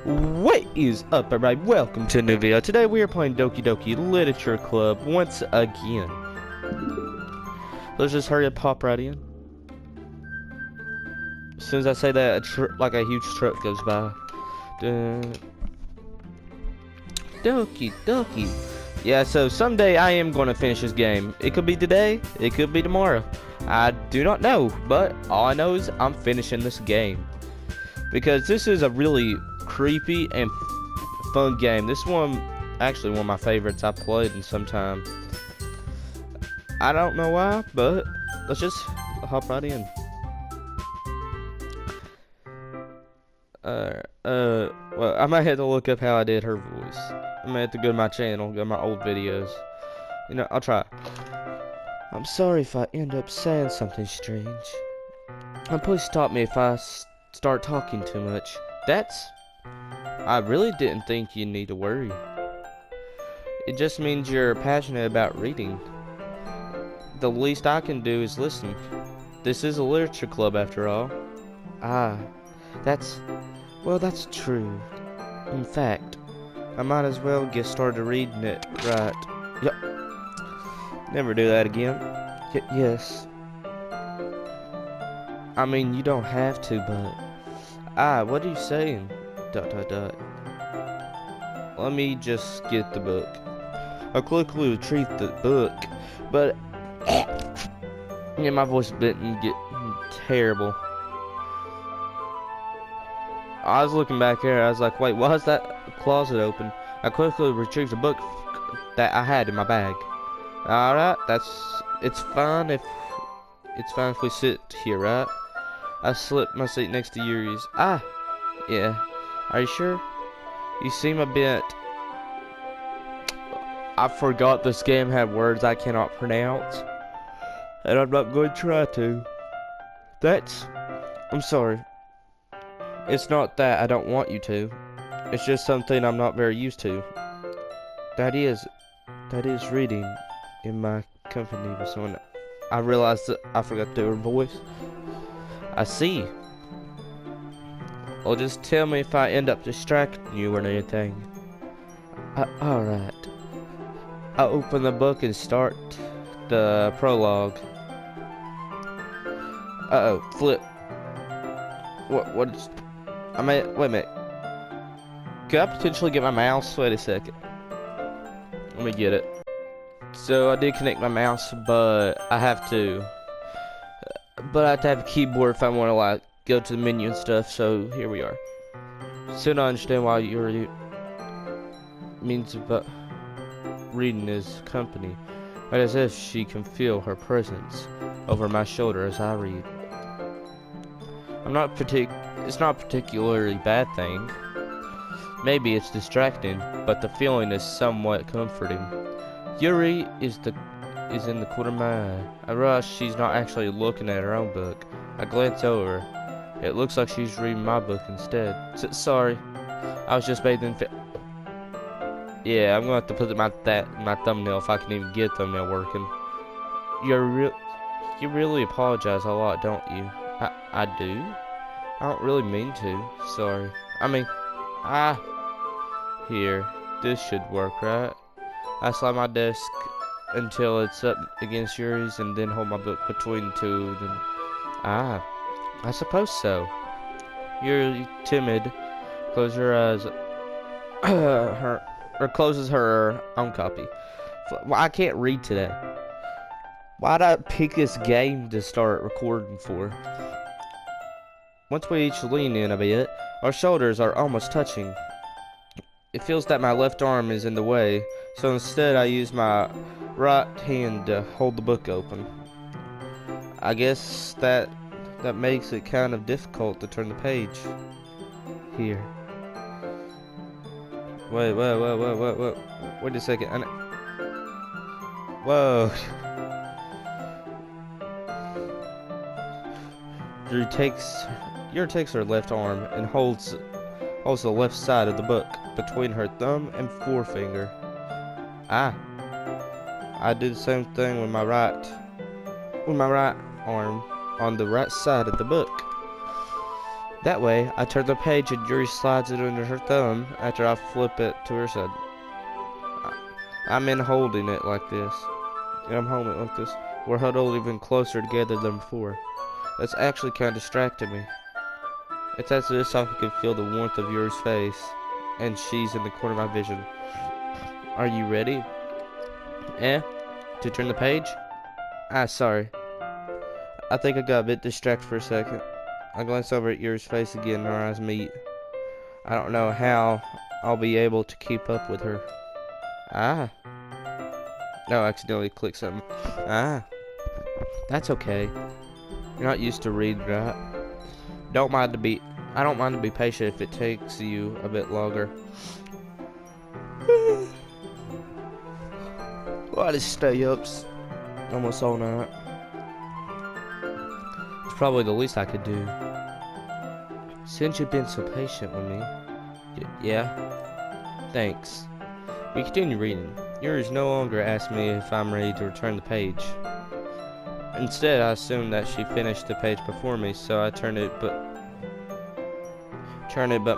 What is up, everybody? Welcome to a new video. Today we are playing Doki Literature Club once again. Let's just hurry up, pop right in. As soon as I say that, like a huge truck goes by. Doki. Yeah, so someday I am going to finish this game. It could be today, it could be tomorrow. I do not know, but all I know is I'm finishing this game. Because this is a really creepy and fun game. This one, actually one of my favorites I've played in some time. I don't know why, but let's just hop right in. Well, I might have to look up how I did her voice. I might have to go to my channel, go to my old videos. You know, I'll try. I'm sorry if I end up saying something strange. And please stop me if I start talking too much. I really didn't think you need to worry. It just means you're passionate about reading. The least I can do is listen. This is a literature club after all. That's true. In fact, I might as well get started reading it right. Yup. Never do that again. Yes. I mean, you don't have to, but... what are you saying? ... Let me just get the book. I quickly retrieve the book, but... yeah, my voice didn't get terrible. I was looking back here, I was like, wait, why is that closet open? I quickly retrieved the book that I had in my bag. Alright, it's fine if we sit here, right? I slipped my seat next to Yuri's. Yeah. Are you sure? You seem a bit... I forgot this game had words I cannot pronounce. And I'm not going to try to. I'm sorry. It's not that I don't want you to. It's just something I'm not very used to. That is reading in my company with someone. I realized that I forgot to do her voice. I see. Well, just tell me if I end up distracting you or anything. Alright. I'll open the book and start the prologue. Flip. Wait a minute. Could I potentially get my mouse? Wait a second. Let me get it. So I did connect my mouse, but I have to have a keyboard if I want to like go to the menu and stuff. So here we are. Still don't understand why YURI means about reading his company, but as if she can feel her presence over my shoulder as I read. It's not a particularly bad thing. Maybe it's distracting, but the feeling is somewhat comforting. YURI is in the corner of my eye. I realize she's not actually looking at her own book. I glance over. It looks like she's reading my book instead. Sorry, I was just bathing in yeah, I'm gonna have to put my thumbnail if I can even get thumbnail working. You really apologize a lot, don't you? I do? I don't really mean to. Sorry. I mean, here. This should work, right? I slide my desk until it's up against Yuri's and then hold my book between two of them. I suppose so. You're timid. Close her eyes. Closes her own copy. Well, I can't read today. Why'd I pick this game to start recording for? Once we each lean in a bit, our shoulders are almost touching. It feels that my left arm is in the way, so instead I use my right hand to hold the book open. I guess that makes it kind of difficult to turn the page. Here. Wait a second. Whoa. Yuri takes her left arm and holds the left side of the book between her thumb and forefinger. I do the same thing with my right arm on the right side of the book. That way, I turn the page and Yuri slides it under her thumb after I flip it to her side. I'm in holding it like this. And I'm holding it like this. We're huddled even closer together than before. That's actually kind of distracting me. It's as if I can feel the warmth of Yuri's face, and she's in the corner of my vision. Are you ready? To turn the page? Sorry. I think I got a bit distracted for a second. I glance over at Yuri's face again and our eyes meet. I don't know how I'll be able to keep up with her. No, I accidentally clicked something. That's okay. You're not used to reading, right? I don't mind to be patient if it takes you a bit longer. Why just stay up almost all night? It's probably the least I could do. Since you've been so patient with me. Yeah? Thanks. We continue reading. Yuri's no longer asks me if I'm ready to return the page. Instead, I assumed that she finished the page before me, so I turned it but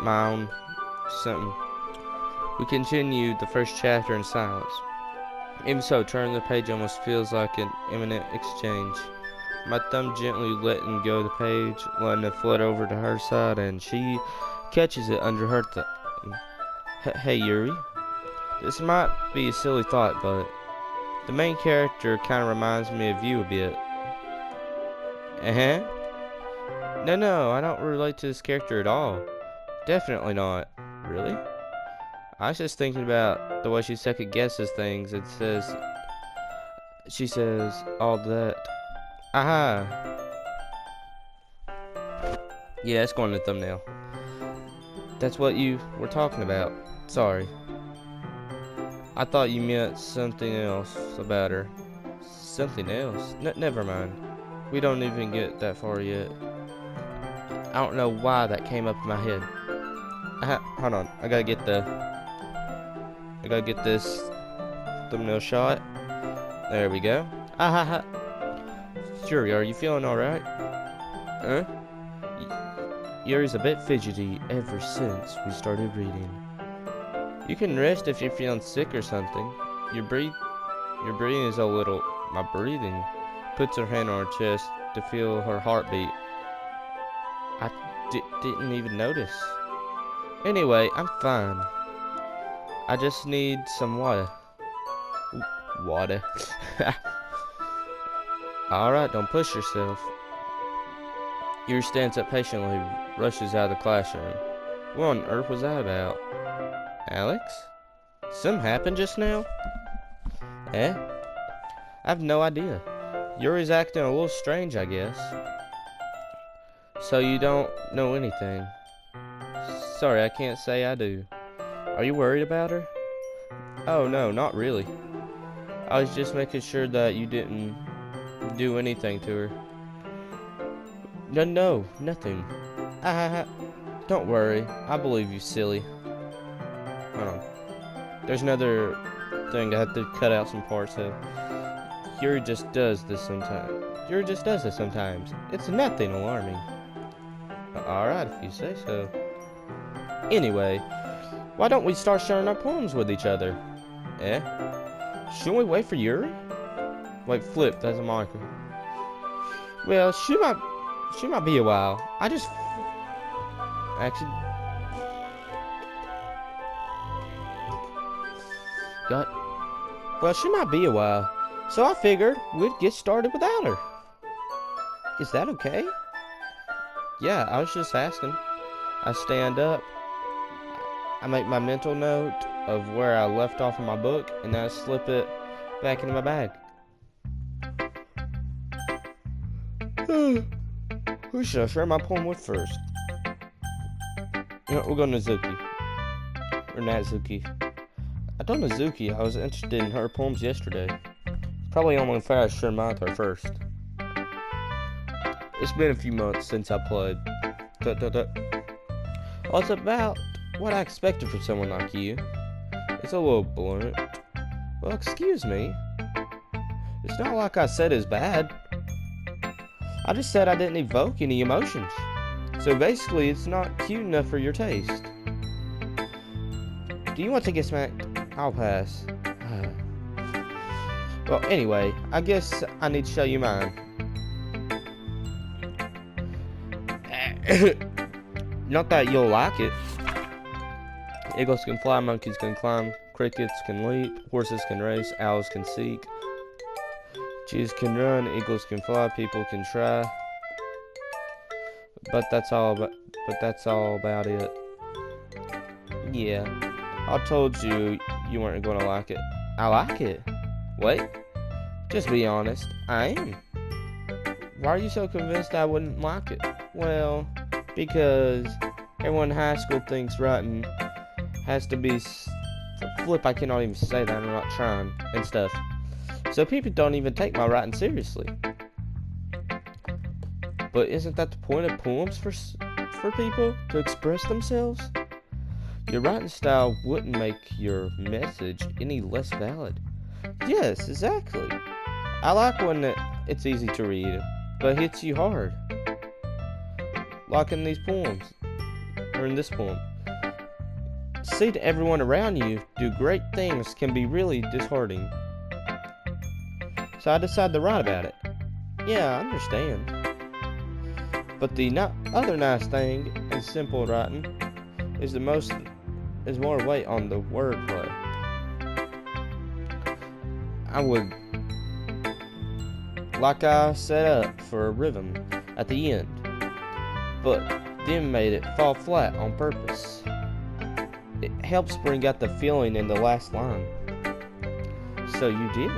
my own something. We continued the first chapter in silence. Even so, turning the page almost feels like an imminent exchange. My thumb gently letting go of the page, letting it float over to her side, and she catches it under her thumb. Hey, Yuri. This might be a silly thought, but the main character kind of reminds me of you a bit. No, I don't relate to this character at all. Definitely not. Really? I was just thinking about the way she second guesses things and she says all that. Yeah, it's going in the thumbnail. That's what you were talking about. Sorry. I thought you meant something else about her. Something else? Never mind. We don't even get that far yet. I don't know why that came up in my head. Hold on. I gotta get this thumbnail shot. There we go. Yuri, are you feeling alright? Yuri's a bit fidgety ever since we started reading. You can rest if you're feeling sick or something. Your breathing is a little... My breathing? Puts her hand on her chest to feel her heartbeat. I didn't even notice. Anyway, I'm fine. I just need some water. Water. Alright, don't push yourself. Yuri stands up patiently, rushes out of the classroom. What on earth was that about? Alex? Something happened just now? I have no idea. Yuri's acting a little strange, I guess. So you don't know anything? Sorry, I can't say I do. Are you worried about her? Oh no, not really. I was just making sure that you didn't do anything to her. No, nothing. Don't worry, I believe you, silly. Hold on. There's another thing I have to cut out some parts of. Yuri just does this sometimes. It's nothing alarming. Alright, if you say so. Anyway, why don't we start sharing our poems with each other? Shouldn't we wait for Yuri? Wait, Flip, that's a moniker. Well, she might be a while. Well, she might be a while. So I figured we'd get started without her. Is that okay? Yeah, I was just asking. I stand up. I make my mental note of where I left off in my book, and then I slip it back into my bag. Who should I share my poem with first? We'll go Nazuki. Or Natsuki. I told Nazuki I was interested in her poems yesterday. Probably only fair I share mine with her first. It's been a few months since I played. Well, it's about what I expected from someone like you. It's a little blunt. Well, excuse me. It's not like I said it's bad. I just said I didn't evoke any emotions. So basically, it's not cute enough for your taste. Do you want to get smacked? I'll pass. Well, anyway, I guess I need to show you mine. Not that you'll like it. Eagles can fly, monkeys can climb, crickets can leap, horses can race, owls can seek, cheese can run, eagles can fly, people can try. But that's all about it. Yeah, I told you you weren't gonna like it. I like it. Wait, just be honest. I am. Why are you so convinced I wouldn't like it? Well, because everyone in high school thinks writing has to be flip. I cannot even say that. I'm not trying and stuff. So people don't even take my writing seriously. But isn't that the point of poems for people to express themselves? Your writing style wouldn't make your message any less valid. Yes, exactly. I like when it's easy to read, but hits you hard. Like in these poems, or in this poem. See to everyone around you do great things can be really disheartening. So I decided to write about it. Yeah, I understand. But the other nice thing in simple writing is more weight on the wordplay. I would like I set up for a rhythm at the end, but then made it fall flat on purpose. It helps bring out the feeling in the last line. So you did.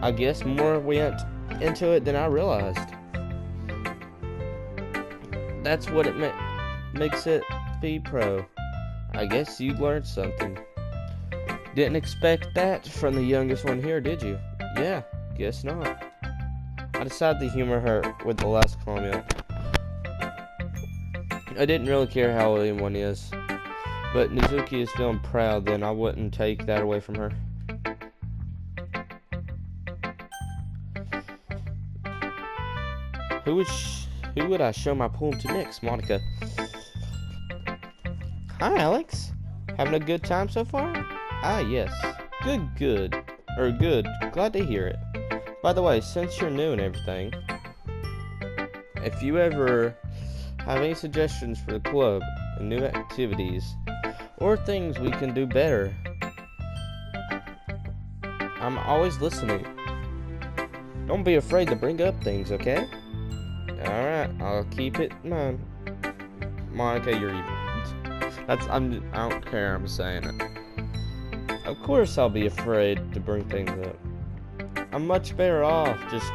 I guess more went into it than I realized. That's what it makes it be pro. I guess you learned something. Didn't expect that from the youngest one here, did you? Yeah, guess not. I decided to humor her with the last comment. I didn't really care how old anyone is, but Nizuki is feeling proud, then I wouldn't take that away from her. Who would I show my poem to next, Monica? Hi, Alex. Having a good time so far? Ah, yes. Good. Glad to hear it. By the way, since you're new and everything, if you ever have any suggestions for the club and new activities or things we can do better, I'm always listening. Don't be afraid to bring up things, okay? Alright, I'll keep it in mind. Monica, you're evil. I don't care, I'm saying it. Of course I'll be afraid to bring things up. I'm much better off just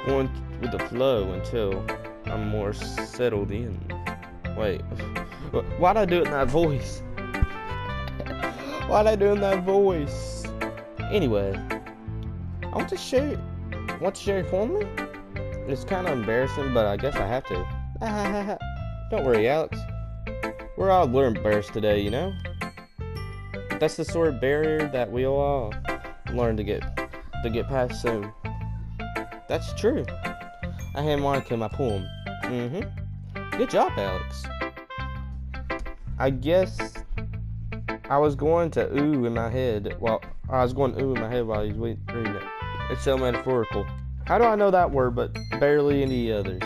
going with the flow until I'm more settled in. Wait, why'd I do it in that voice? Why'd I do it in that voice? Anyway, I want to share your poem with me? It's kind of embarrassing, but I guess I have to. Don't worry, Alex. We're all a little embarrassed today, you know? That's the sort of barrier that we'll all learn to get past soon. That's true. I hand Monica my poem. Good job, Alex. I guess I was going to ooh in my head while he's reading it. It's so metaphorical. How do I know that word but barely any others?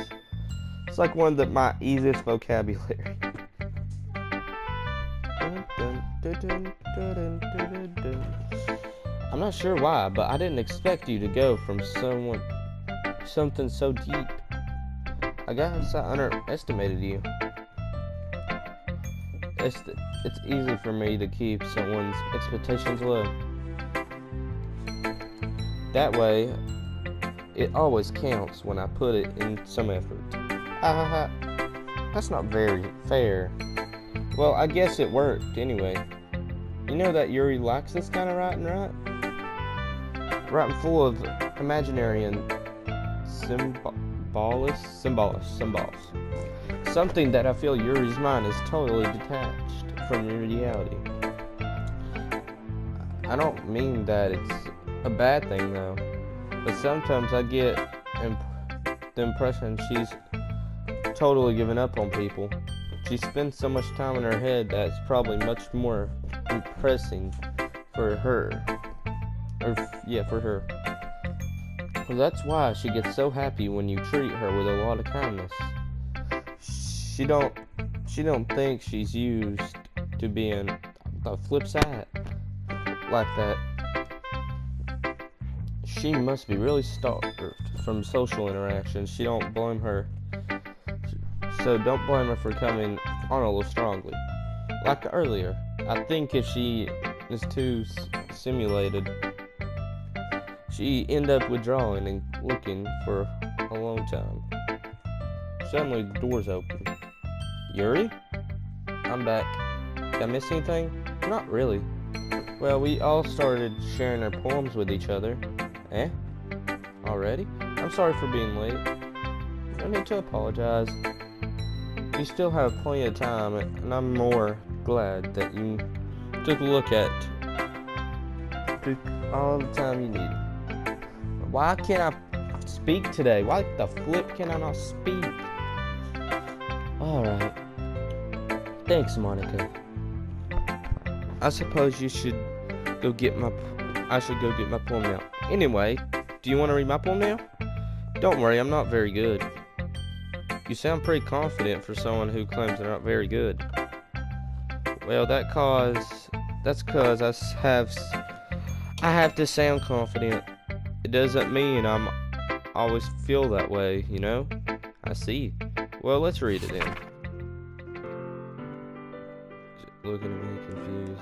It's like one of my easiest vocabulary. I'm not sure why, but I didn't expect you to go from something so deep. I guess I underestimated you. It's easy for me to keep someone's expectations low. That way, it always counts when I put it in some effort. That's not very fair. Well, I guess it worked anyway. You know that Yuri likes this kind of writing, right? Writing full of imaginary and symbols. Something that I feel Yuri's mind is totally detached from reality. I don't mean that it's a bad thing though, but sometimes I get the impression she's totally given up on people. She spends so much time in her head that it's probably much more impressing for her. For her. Well, that's why she gets so happy when you treat her with a lot of kindness. She don't think she's used to being the flip side like that. She must be really starved from social interactions. She don't blame her. So don't blame her for coming on a little strongly. Like earlier, I think if she is too simulated, she end up withdrawing and looking for a long time. Suddenly the door's open. Yuri? I'm back. Did I miss anything? Not really. Well, we all started sharing our poems with each other. Eh? Already? I'm sorry for being late. No need to apologize. You still have plenty of time, and I'm more glad that you took a look at all the time you needed. Why can't I speak today? Why the flip can I not speak? Alright. Thanks, Monica. I suppose you should go get my... I should go get my poem now. Anyway, do you want to read my poem now? Don't worry, I'm not very good. You sound pretty confident for someone who claims they're not very good. Well, that's cause I have to sound confident. It doesn't mean I'm always feel that way, you know? I see. Well, let's read it then. Looking at me confused.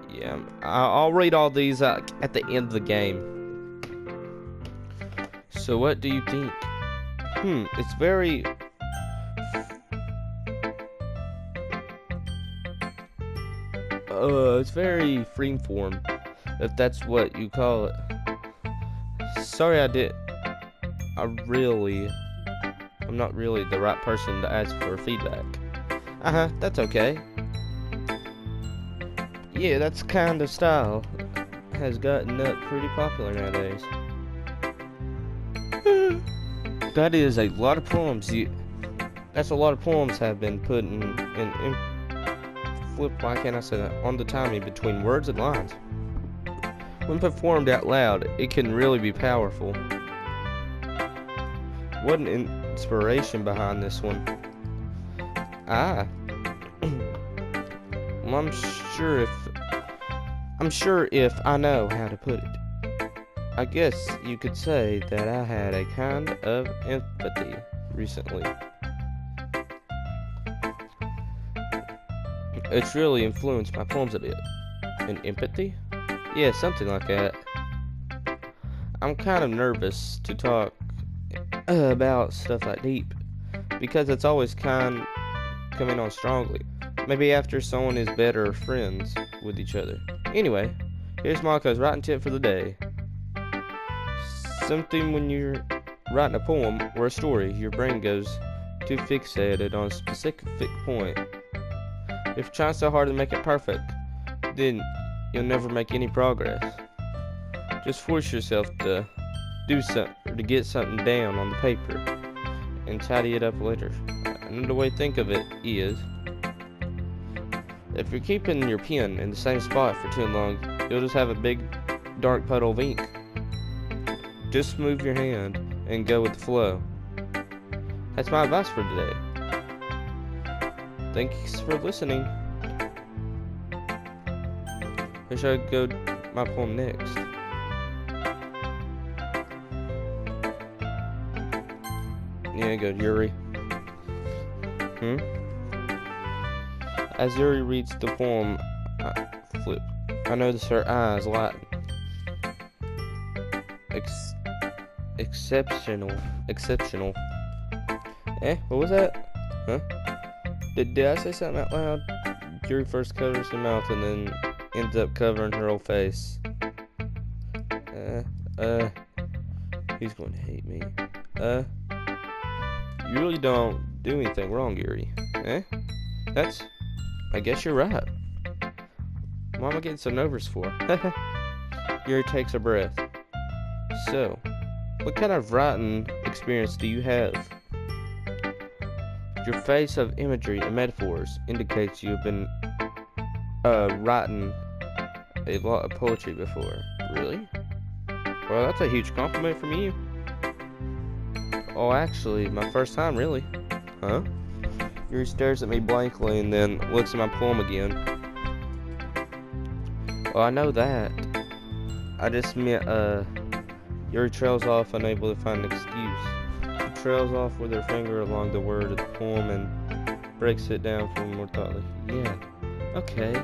Yeah, I'll read all these at the end of the game. So what do you think? It's very... it's very freeform, if that's what you call it. Sorry I'm not really the right person to ask for feedback. That's okay. Yeah, that's kind of style has gotten up pretty popular nowadays. That is a lot of poems. That's a lot of poems have been put in flip. Why can't I say that? On the timing between words and lines. When performed out loud, it can really be powerful. What an inspiration behind this one. Well, I'm sure if I know how to put it. I guess you could say that I had a kind of empathy recently. It's really influenced my poems a bit. An empathy? Yeah, something like that. I'm kind of nervous to talk about stuff that deep, because it's always coming on strongly. Maybe after someone is better friends with each other. Anyway, here's Monica's writing tip for the day. Something when you're writing a poem or a story, your brain goes too fixated on a specific point. If you're trying so hard to make it perfect, then you'll never make any progress. Just force yourself to do something, or to get something down on the paper and tidy it up later. Another way to think of it is, if you're keeping your pen in the same spot for too long, you'll just have a big dark puddle of ink. Just move your hand and go with the flow. That's my advice for today. Thanks for listening. Where should I go my poem next? Yeah, go Yuri. As Yuri reads the poem, flip. I notice her eyes lighten. Exceptional. What was that? Huh? Did I say something out loud? Yuri first covers her mouth and then ends up covering her whole face. He's going to hate me. You really don't do anything wrong, Yuri. I guess you're right. What am I getting so nervous for? Yuri takes a breath. So, what kind of writing experience do you have? Your face of imagery and metaphors indicates you have been writing a lot of poetry before. Really? Well, that's a huge compliment from you. Oh, actually, my first time, really. Huh? Yuri stares at me blankly and then looks at my poem again. Well, I know that. I just meant, Yuri trails off, unable to find an excuse. She trails off with her finger along the word of the poem and breaks it down for more thoughtfully. Yeah, okay.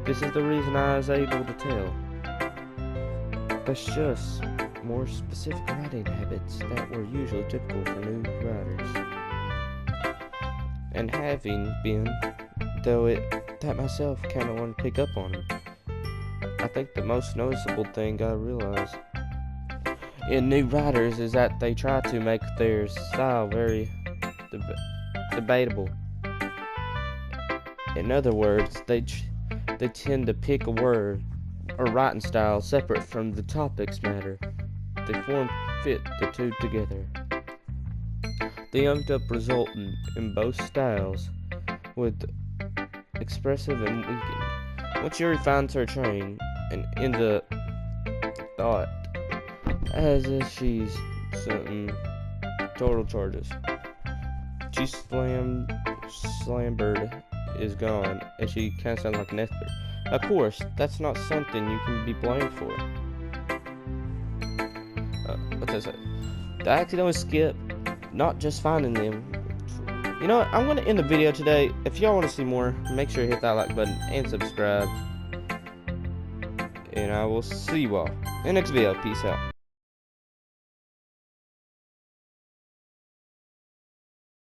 This is the reason I was able to tell. That's just more specific writing habits that were usually typical for new writers. And having been, though that myself kind of wanted to pick up on it. I think the most noticeable thing I realized in new writers is that they try to make their style very debatable. In other words, they tend to pick a word or writing style separate from the topic's matter. They fit the two together. They end up resulting in both styles with expressive and weakened. Once Yuri finds her train and ends up thought as if she's something total charges. She slambered is gone, and she kind of sounds like an expert. Of course, that's not something you can be blamed for. What's that? The accidental skip, not just finding them. You know what? I'm going to end the video today. If y'all want to see more, make sure to hit that like button and subscribe. And I will see you all in the next video. Peace out.